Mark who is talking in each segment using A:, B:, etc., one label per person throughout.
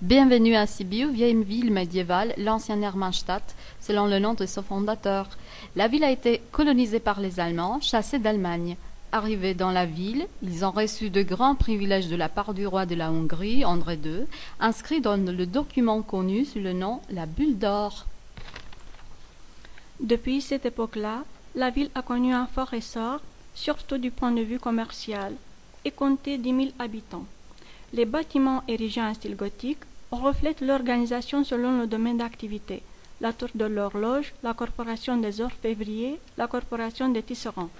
A: Bienvenue à Sibiu, vieille ville médiévale, l'ancienne Hermannstadt, selon le nom de son fondateur. La ville a été colonisée par les Allemands, chassés d'Allemagne. Arrivés dans la ville, ils ont reçu de grands privilèges de la part du roi de la Hongrie, André II, inscrit dans le document connu sous le nom la Bulle d'or.
B: Depuis cette époque-là, la ville a connu un fort essor, surtout du point de vue commercial, et comptait 10 000 habitants. Les bâtiments érigés en style gothique reflètent l'organisation selon le domaine d'activité: la tour de l'horloge, la corporation des orfèvriers, la corporation des tisserands.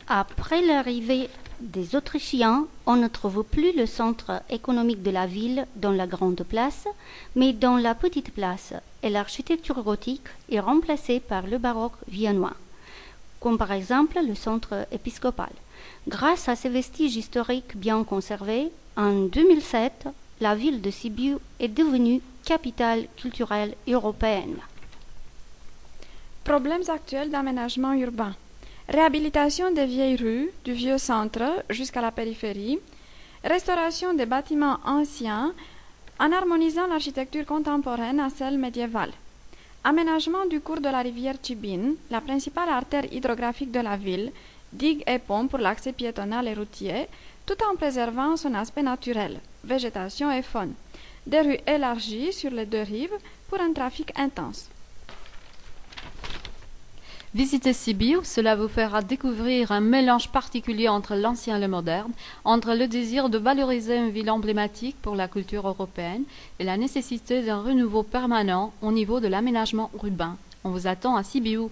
C: Après l'arrivée des Autrichiens, on ne trouve plus le centre économique de la ville dans la grande place, mais dans la petite place, et l'architecture gothique est remplacée par le baroque viennois, comme par exemple le centre épiscopal. Grâce à ces vestiges historiques bien conservés, en 2007, la ville de Sibiu est devenue capitale culturelle européenne.
D: Problèmes actuels d'aménagement urbain. Réhabilitation des vieilles rues, du vieux centre jusqu'à la périphérie. Restauration des bâtiments anciens en harmonisant l'architecture contemporaine à celle médiévale. Aménagement du cours de la rivière Tchibin, la principale artère hydrographique de la ville, digues et ponts pour l'accès piétonal et routier, tout en préservant son aspect naturel, végétation et faune. Des rues élargies sur les deux rives pour un trafic intense.
A: Visitez Sibiu, cela vous fera découvrir un mélange particulier entre l'ancien et le moderne, entre le désir de valoriser une ville emblématique pour la culture européenne et la nécessité d'un renouveau permanent au niveau de l'aménagement urbain. On vous attend à Sibiu.